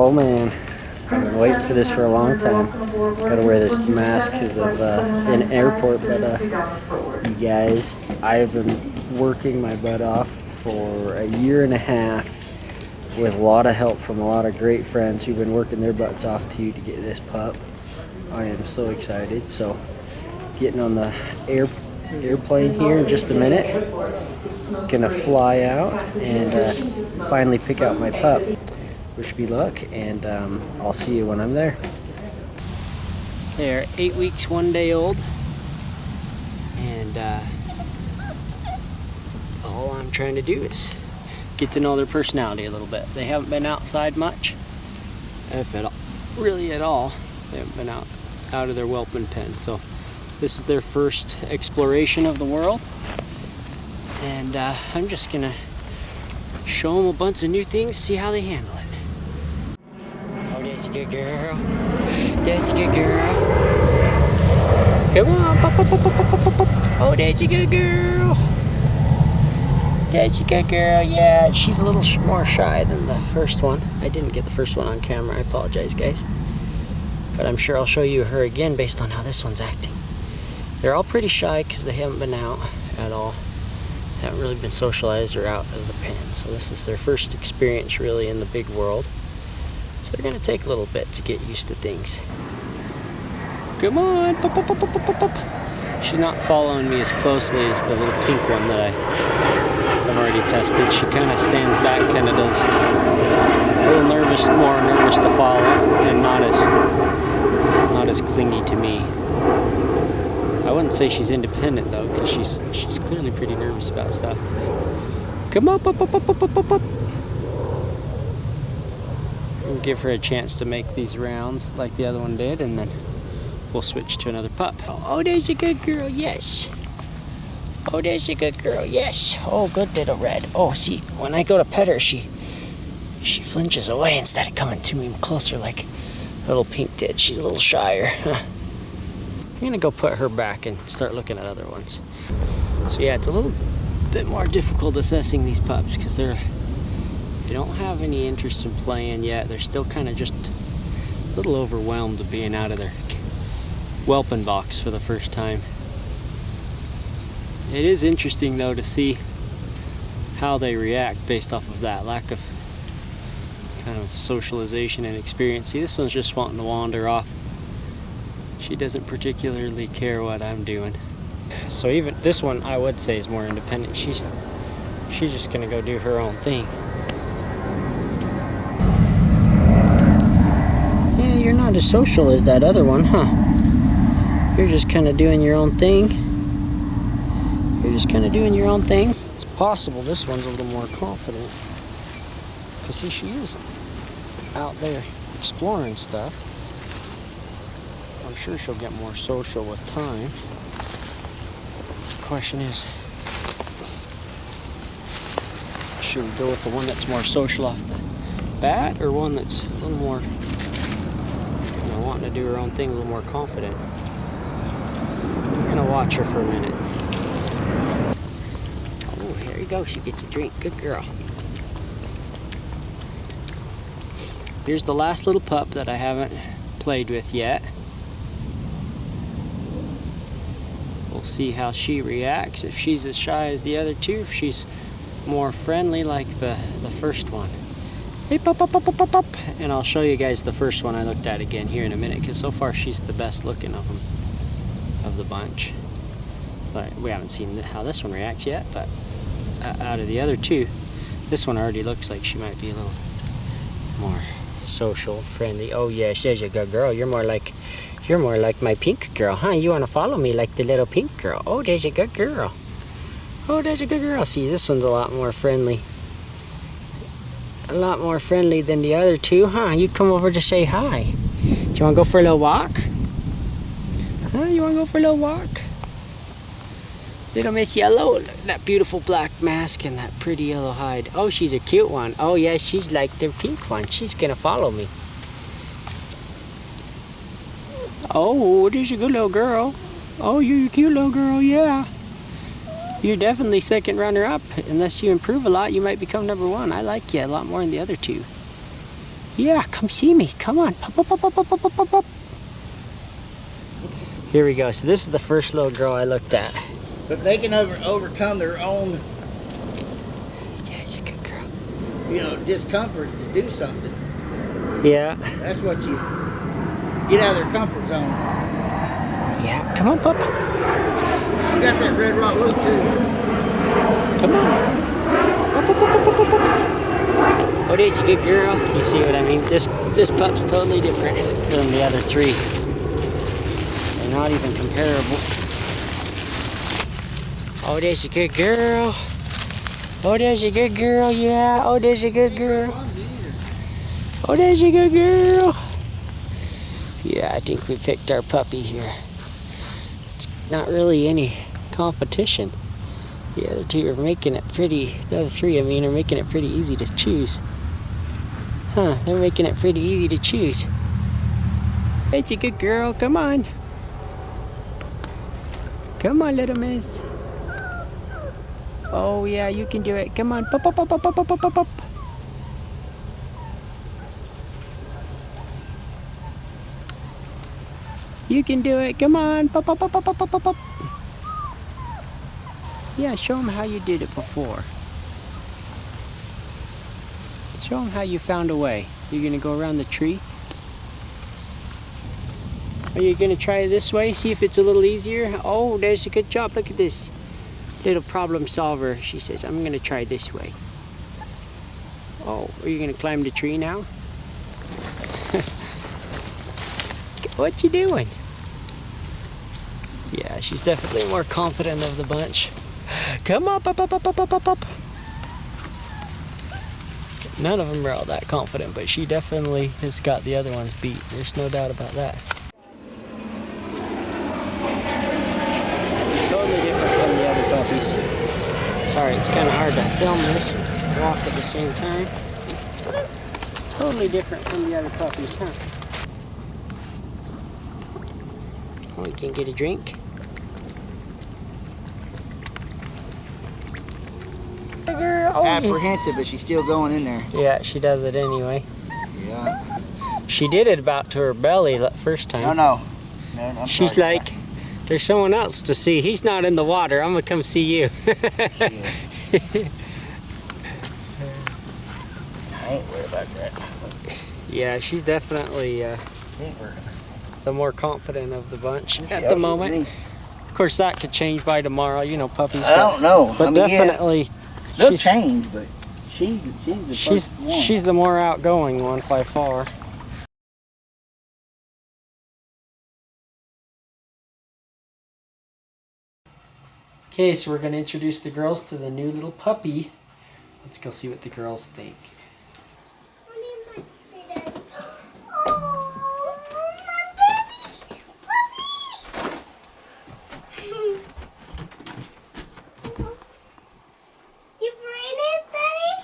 Oh man, I've been waiting for this for a long time. Gotta wear this mask because of an airport, but you guys, I've been working my butt off for a year and a half with a lot of help from a lot of great friends who've been working their butts off too to get this pup. I am so excited. So getting on the airplane here in just a minute. Gonna fly out and finally pick out my pup. Wish me luck, and I'll see you when I'm there. They're 8 weeks, 1 day old, and all I'm trying to do is get to know their personality a little bit. They haven't been outside much, if at all, really at all. They haven't been out of their whelping pen, so this is their first exploration of the world, and I'm just gonna show them a bunch of new things, see how they handle it. Oh, that's a good girl. That's a good girl. Come on, pop, pop, pop, pop, pop, pop, pop. Oh, that's a good girl. That's a good girl. Yeah, she's a little more shy than the first one. I didn't get the first one on camera. I apologize, guys. But I'm sure I'll show you her again based on how this one's acting. They're all pretty shy because they haven't been out at all. Haven't really been socialized or out of the pen. So this is their first experience really in the big world. So they're going to take a little bit to get used to things. Come on! Pop, pop, pop, pop, pop, pop. She's not following me as closely as the little pink one that I've already tested. She kind of stands back, kind of does a little nervous, more nervous to follow, and not as clingy to me. I wouldn't say she's independent though, because she's clearly pretty nervous about stuff. Come on, pop, pop, pop, pop, pop, pop. We'll give her a chance to make these rounds like the other one did, and then we'll switch to another pup. Oh, there's a good girl, yes. Oh, there's a good girl, yes. Oh, good little red. Oh, see, when I go to pet her, she flinches away instead of coming to me closer like little pink did. She's a little shyer. I'm gonna go put her back and start looking at other ones. So yeah, it's a little bit more difficult assessing these pups because they don't have any interest in playing yet. They're still kind of just a little overwhelmed of being out of their whelping box for the first time. It is interesting though to see how they react based off of that lack of kind of socialization and experience. See, this one's just wanting to wander off. She doesn't particularly care what I'm doing. So even this one I would say is more independent. She's just gonna go do her own thing. Yeah, you're not as social as that other one, huh? You're just kind of doing your own thing. You're just kind of doing your own thing. It's possible this one's a little more confident. Because see, she is out there exploring stuff. I'm sure she'll get more social with time. The question is, should we go with the one that's more social off the bat, or one that's a little more, you know, wanting to do her own thing, a little more confident? I'm gonna watch her for a minute. Oh, here you go. She gets a drink. Good girl. Here's the last little pup that I haven't played with yet. We'll see how she reacts, if she's as shy as the other two, if she's more friendly like the first one. Hey, pop, pop, pop, pop, pop, pop. And I'll show you guys the first one I looked at again here in a minute, because so far she's the best looking of them, of the bunch. But we haven't seen how this one reacts yet, but out of the other two, this one already looks like she might be a little more social, friendly. Oh yeah, she's a good girl. You're more like my pink girl, huh? You want to follow me like the little pink girl. Oh, there's a good girl. Oh, there's a good girl. See, this one's a lot more friendly. A lot more friendly than the other two, huh? You come over to say hi. Do you want to go for a little walk? Huh? You want to go for a little walk? Little Miss Yellow, that beautiful black mask and that pretty yellow hide. Oh, she's a cute one. Oh, yeah, she's like the pink one. She's going to follow me. Oh, there's a good little girl. Oh, you're a cute little girl, yeah. You're definitely second runner-up. Unless you improve a lot, you might become number one. I like you a lot more than the other two. Yeah, come see me. Come on. Up, up, up, up, up, up, up, up. Here we go. So this is the first little girl I looked at. But they can overcome their own, Yeah, she's a good girl. you know, discomforts to do something. Yeah. That's what you get out of their comfort zone. Yeah. Come on, pup. She got that red rock loop too. Come on. Up, up, up, up, up, up, up. Oh, there's a good girl. You see what I mean? This pup's totally different than the other three. They're not even comparable. Oh, there's a good girl. Oh, there's a good girl. Yeah. Oh, there's a good girl. Oh, there's a good girl. Yeah, I think we picked our puppy here. It's not really any competition. The other two are making it pretty, the other three, I mean, are making it pretty easy to choose. Huh, they're making it pretty easy to choose. It's a good girl, come on. Come on, little miss. Oh yeah, you can do it. Come on, pop, pop, pop, pop, pop, pop, pop, pop. You can do it, come on, pop, pop, pop, pop, pop, pop, pop. Yeah, show them how you did it before. Show them how you found a way. You're gonna go around the tree. Are you gonna try it this way? See if it's a little easier? Oh, there's a good job. Look at this little problem solver. She says, I'm gonna try this way. Oh, are you gonna climb the tree now? What you doing? Yeah, she's definitely more confident of the bunch. Come up, up, up, up, up, up, up, up. None of them are all that confident, but she definitely has got the other ones beat. There's no doubt about that. Totally different from the other puppies. Sorry, it's kind of hard to film this and walk at the same time. Totally different from the other puppies, huh? Oh, you can get a drink. Oh, Apprehensive, but she's still going in there. yeah, she does it anyway. Yeah. She did it about to her belly the first time. No. I'm She's sorry. like, there's someone else to see. He's not in the water. I'm gonna come see you. Yeah. I ain't worried about that. Yeah, she's definitely the more confident of the bunch at the moment. Of course, that could change by tomorrow. You know, puppies. I don't know. But definitely, yeah, they'll change. But she's the first one. She's the more outgoing one by far. Okay, so we're gonna introduce the girls to the new little puppy. Let's go see what the girls think.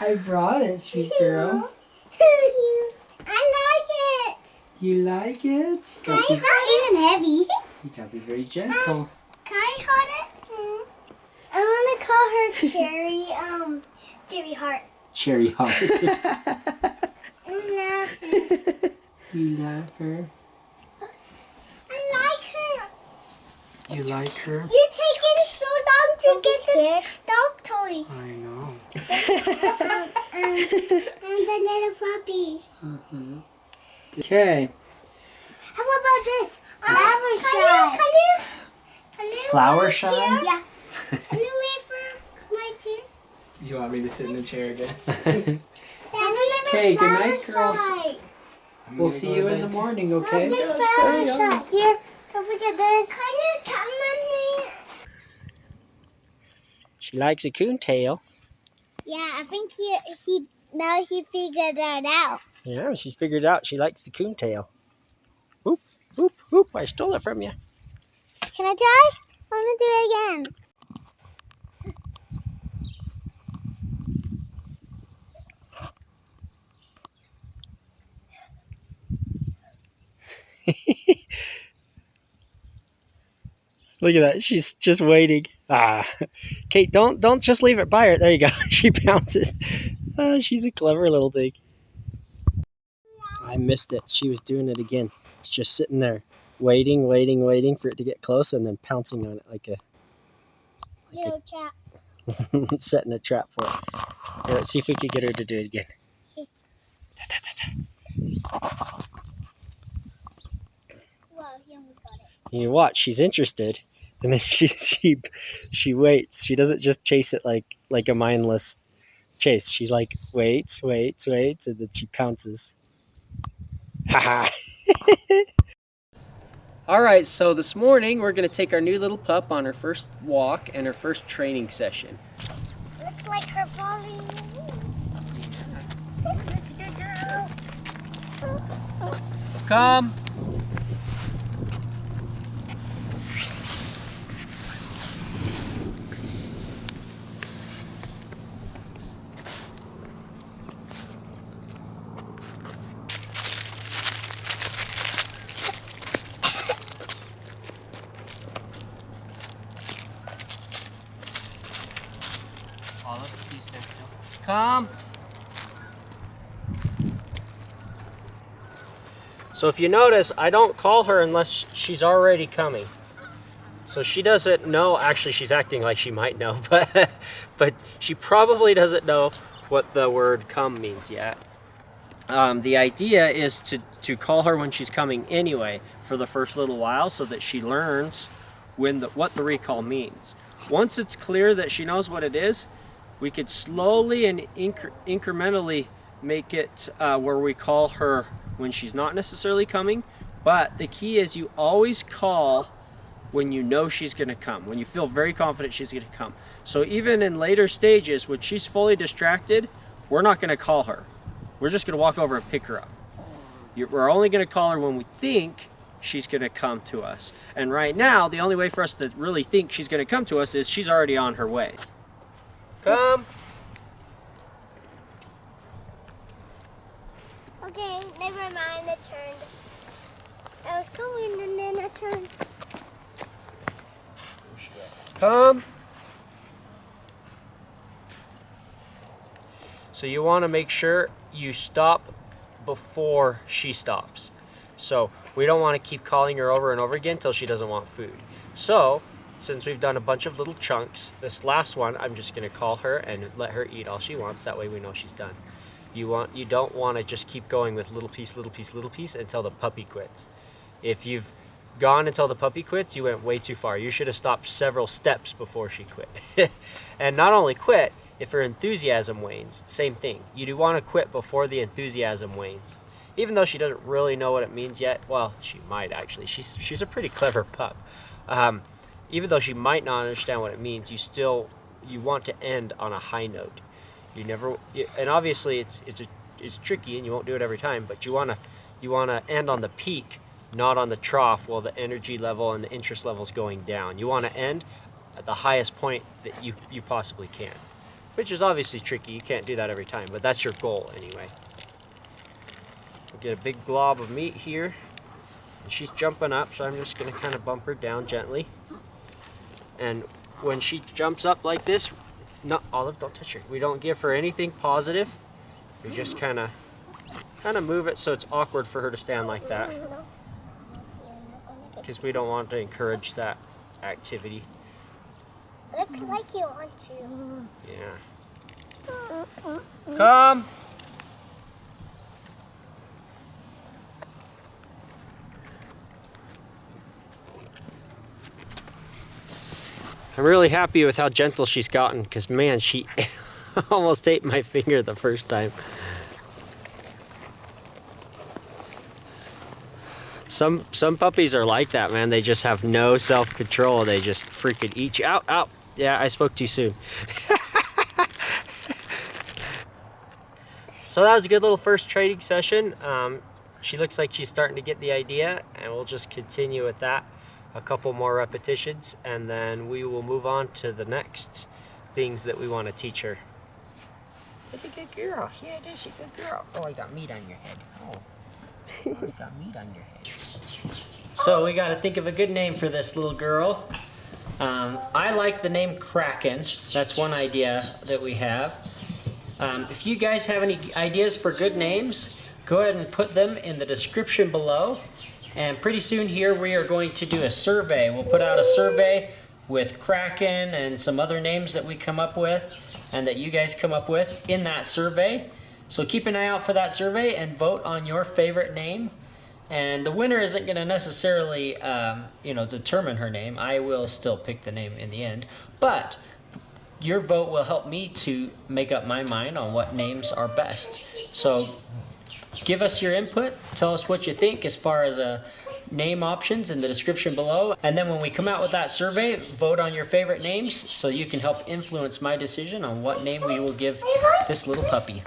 I brought it, sweet girl. I like it. You like it? It's not even heavy. You gotta be very gentle. Can I hold it? I want to call her Cherry, Cherry Heart. Cherry Heart. I love her. You love her? I like her. You like her? You're taking so long to get the dog toys. I know. And the little puppy. Okay. How about this? Flower shine. Can you Flower wait shine? here? Yeah. Can you wait for my chair? You want me to sit in the chair again? Okay, good night, girls. Shine. We'll see you in the morning, okay? Big flower shine. Here, don't forget this. Can you come on me? She likes a coontail. Yeah, I think he now he figured that out. Yeah, she figured out she likes the coontail. Whoop, whoop, whoop. I stole it from you. Can I try? I want to do it again. Look at that. She's just waiting. Ah. Kate, don't just leave it by her. There you go. She bounces. She's a clever little thing. I missed it. She was doing it again. She's just sitting there waiting for it to get close and then pouncing on it like a trap. setting a trap for it. Here, let's see if we can get her to do it again. Okay. Wow, he almost got it. You watch, she's interested, and then she waits. She doesn't just chase it like a mindless chase. She's like waits, and then she pounces. Haha. All right, so this morning we're gonna take our new little pup on her first walk and her first training session. Looks like her falling. That's a good girl. Come. Come. So if you notice, I don't call her unless she's already coming. So she doesn't know. Actually, she's acting like she might know, but she probably doesn't know what the word come means yet. The idea is to call her when she's coming anyway for the first little while so that she learns what the recall means. Once it's clear that she knows what it is, we could slowly and incrementally make it where we call her when she's not necessarily coming. But the key is you always call when you know she's going to come, when you feel very confident she's going to come. So even in later stages, when she's fully distracted, we're not going to call her. We're just going to walk over and pick her up. We're only going to call her when we think she's going to come to us. And right now, the only way for us to really think she's going to come to us is she's already on her way. Come. Okay, never mind, it turned. I was going and then it turned. Come. So you want to make sure you stop before she stops. So we don't want to keep calling her over and over again until she doesn't want food. So since we've done a bunch of little chunks, this last one, I'm just going to call her and let her eat all she wants. That way we know she's done. You don't want to just keep going with little piece until the puppy quits. If you've gone until the puppy quits, you went way too far. You should have stopped several steps before she quit. And not only quit, if her enthusiasm wanes, same thing. You do want to quit before the enthusiasm wanes. Even though she doesn't really know what it means yet, well, she might actually. She's a pretty clever pup. Even though she might not understand what it means, you want to end on a high note. And obviously it's tricky and you won't do it every time, but you want to end on the peak, not on the trough, while the energy level and the interest level is going down. You want to end at the highest point that you possibly can, which is obviously tricky. You can't do that every time, but that's your goal anyway. We'll get a big glob of meat here. And she's jumping up, so I'm just going to kind of bump her down gently. And when she jumps up like this, Olive, don't touch her. We don't give her anything positive. We just kind of move it so it's awkward for her to stand like that, because we don't want to encourage that activity. Looks like you want to. Yeah. Come. I'm really happy with how gentle she's gotten, because man, she almost ate my finger the first time. Some puppies are like that, man. They just have no self-control. They just freaking eat you. Ow. Yeah, I spoke too soon. So that was a good little first training session. She looks like she's starting to get the idea, and we'll just continue with that. A couple more repetitions, and then we will move on to the next things that we want to teach her. That's a good girl. Yeah, that's a good girl. Oh, I got meat on your head. Oh, I got meat on your head. So we got to think of a good name for this little girl. I like the name Kraken. That's one idea that we have. If you guys have any ideas for good names, go ahead and put them in the description below. And pretty soon here we are going to do a survey. We'll put out a survey with Kraken and some other names that we come up with and that you guys come up with in that survey. So keep an eye out for that survey and vote on your favorite name. And the winner isn't going to necessarily, determine her name. I will still pick the name in the end. But your vote will help me to make up my mind on what names are best. So give us your input. Tell us what you think as far as name options in the description below. And then when we come out with that survey, vote on your favorite names so you can help influence my decision on what name we will give this little puppy.